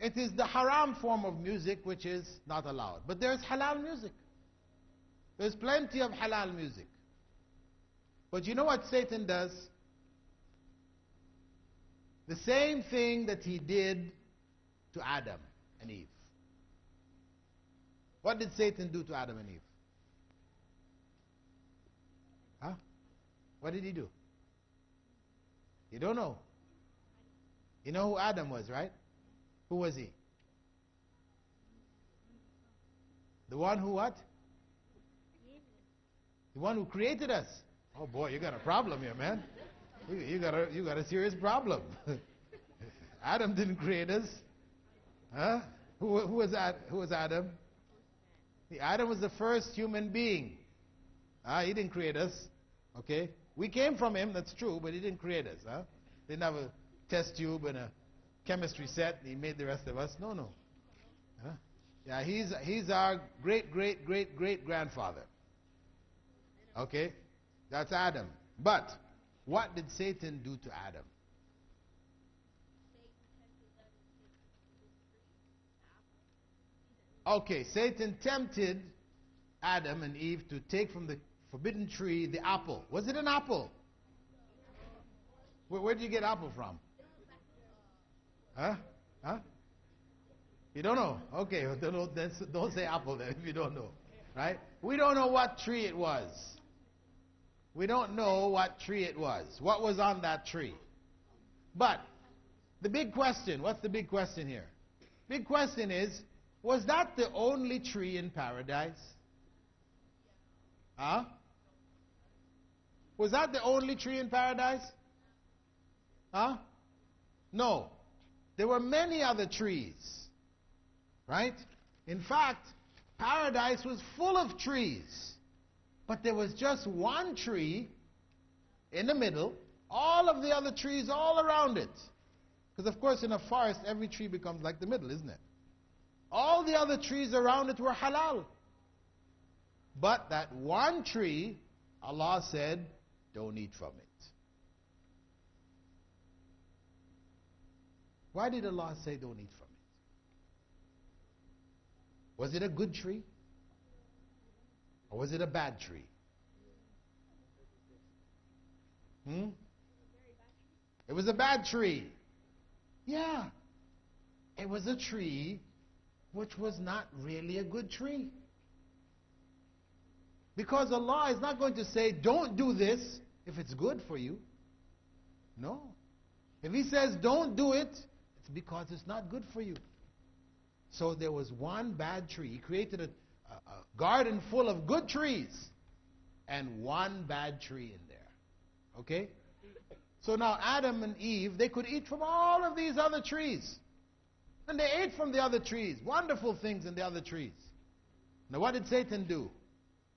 It is the haram form of music which is not allowed. But there's halal music. There's plenty of halal music. But you know what Satan does? The same thing that he did to Adam and Eve. What did Satan do to Adam and Eve? Huh? What did he do? You don't know. You know who Adam was, right? Who was he? The one who what? The one who created us. Oh boy, you got a problem here, man. You got a serious problem. Adam didn't create us. Huh? Who was that? Who was Adam? Adam was the first human being. He didn't create us. Okay? We came from him, that's true, but he didn't create us. Didn't have a test tube and a chemistry set, and he made the rest of us. No. Yeah, he's our great-great-great-great-grandfather. Okay? That's Adam. But what did Satan do to Adam? Okay, Satan tempted Adam and Eve to take from the forbidden tree the apple. Was it an apple? Where did you get apple from? Huh? You don't know? Okay, don't say apple then if you don't know. Right? We don't know what tree it was. We don't know what tree it was. What was on that tree? But the big question, what's the big question here? Big question is, was that the only tree in paradise? Huh? Was that the only tree in paradise? Huh? No. There were many other trees. Right? In fact, paradise was full of trees. But there was just one tree in the middle, all of the other trees all around it. Because of course in a forest every tree becomes like the middle, isn't it? All the other trees around it were halal. But that one tree, Allah said, don't eat from it. Why did Allah say don't eat from it? Was it a good tree? Or was it a bad tree? It was a bad tree. Yeah. It was a tree which was not really a good tree. Because Allah is not going to say, don't do this if it's good for you. No. If He says, don't do it, it's because it's not good for you. So there was one bad tree. He created a garden full of good trees and one bad tree in there. Okay? So now Adam and Eve, they could eat from all of these other trees. And they ate from the other trees. Wonderful things in the other trees. Now what did Satan do?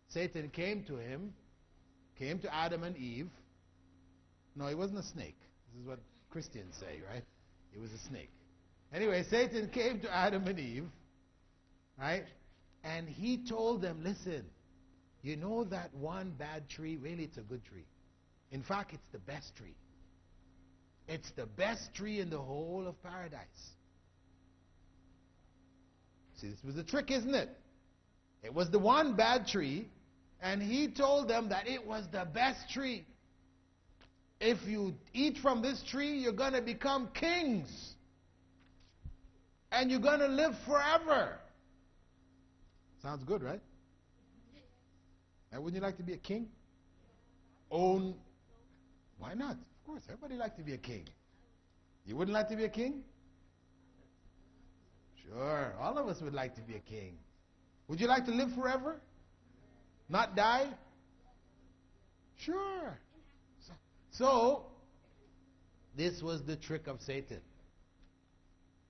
Satan came to Adam and Eve. No, he wasn't a snake. This is what Christians say, right? He was a snake. Anyway, Satan came to Adam and Eve, right? And he told them, listen, you know that one bad tree, really it's a good tree. In fact, it's the best tree. It's the best tree in the whole of paradise. See, this was the trick, isn't it? It was the one bad tree, and he told them that it was the best tree. If you eat from this tree, you're going to become kings. And you're going to live forever. Sounds good, right? And wouldn't you like to be a king? Own. Why not? Of course, everybody likes to be a king. You wouldn't like to be a king? Sure, all of us would like to be a king. Would you like to live forever? Not die? Sure. So, this was the trick of Satan.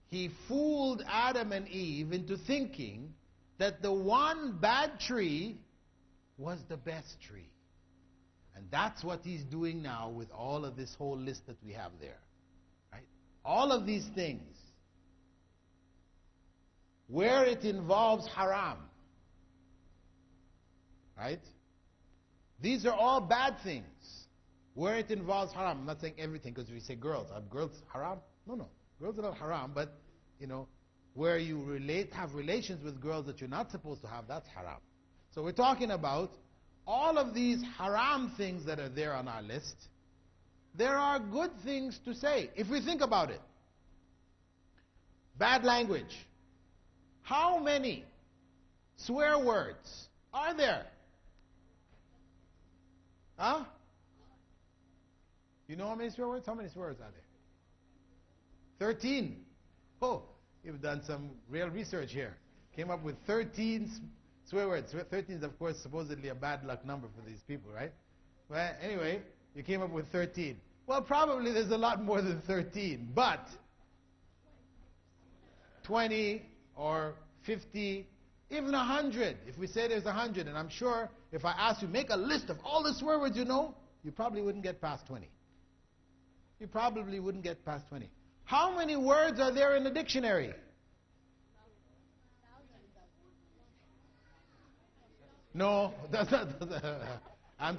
He fooled Adam and Eve into thinking that the one bad tree was the best tree. And that's what he's doing now with all of this whole list that we have there. Right? All of these things, where it involves haram, right? These are all bad things. Where it involves haram. I'm not saying everything, because we say girls. Are girls haram? No. Girls are not haram, but, where you have relations with girls that you're not supposed to have, that's haram. So we're talking about all of these haram things that are there on our list. There are good things to say, if we think about it. Bad language. How many swear words are there? Huh? You know how many swear words? How many swear words are there? 13. Oh, you've done some real research here. Came up with 13 swear words. 13 is, of course, supposedly a bad luck number for these people, right? Well, anyway, you came up with 13. Well, probably there's a lot more than 13, but 20 or 50, even 100. If we say there's 100, and I'm sure if I asked you, make a list of all the swear words you know, you probably wouldn't get past 20. You probably wouldn't get past 20. How many words are there in the dictionary? No, that's not. I'm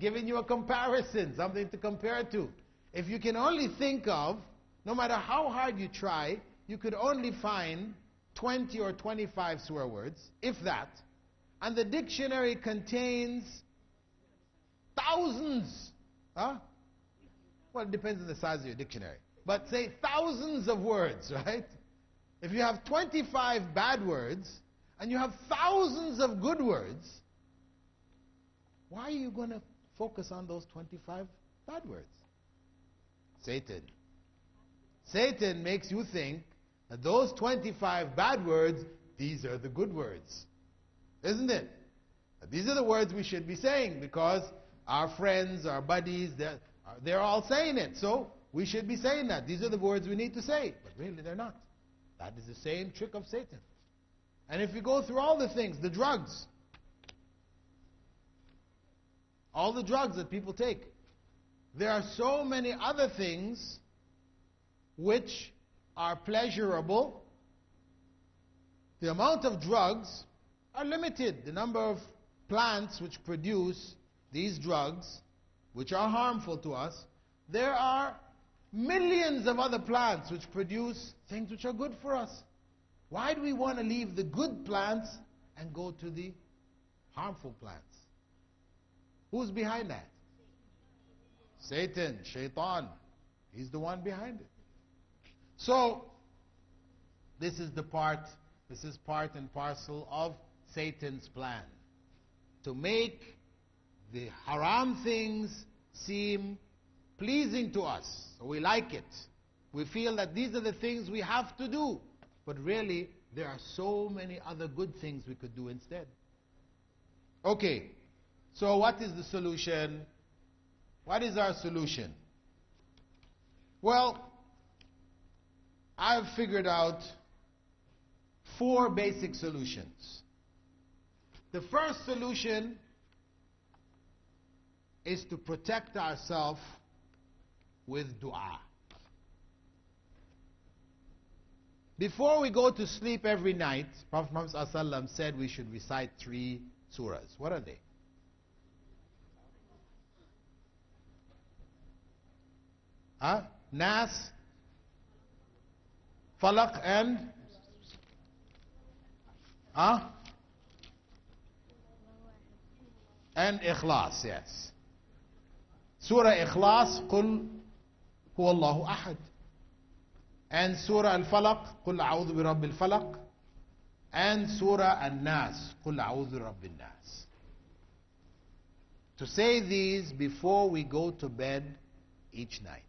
giving you a comparison, something to compare to. If you can only think of, no matter how hard you try, you could only find 20 or 25 swear words, if that. And the dictionary contains thousands. Huh? Well, it depends on the size of your dictionary. But say thousands of words, right? If you have 25 bad words, and you have thousands of good words, why are you going to focus on those 25 bad words? Satan. Satan makes you think that those 25 bad words, these are the good words. Isn't it? These are the words we should be saying because our friends, our buddies, they're all saying it. So we should be saying that. These are the words we need to say. But really they're not. That is the same trick of Satan. And if you go through all the things, the drugs, all the drugs that people take, there are so many other things which are pleasurable. The amount of drugs are limited. The number of plants which produce these drugs, which are harmful to us, there are millions of other plants which produce things which are good for us. Why do we want to leave the good plants and go to the harmful plants? Who's behind that? Satan, Shaitan. He's the one behind it. So, this is part and parcel of Satan's plan. To make the haram things seem pleasing to us. So we like it. We feel that these are the things we have to do. But really, there are so many other good things we could do instead. Okay, so what is the solution? What is our solution? Well, I've figured out 4 basic solutions. The first solution is to protect ourselves with dua. Before we go to sleep every night, Prophet Muhammad ﷺ said we should recite 3 surahs. What are they? Nas, Falaq, and Ikhlas, yes. Surah Ikhlas, Qul Huwa Allahu Ahad. And Surah Al-Falaq, Qul A'udhu bi Rabbil Falaq. And Surah An-Nas, Qul A'udhu bi Rabbin Nas. To say these before we go to bed each night.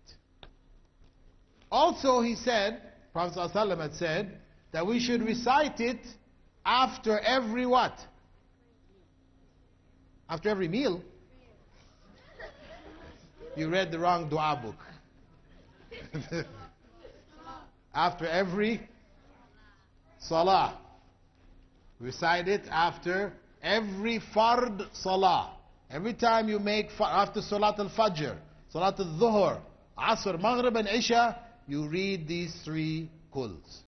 Also, he said, Prophet ﷺ had said, that we should recite it after every what? After every meal. You read the wrong dua book. After every salah. Recite it after every fard salah. Every time you make, after Salat al-Fajr, Salat al-Dhuhr, Asr, Maghrib and Isha, you read these 3 quls.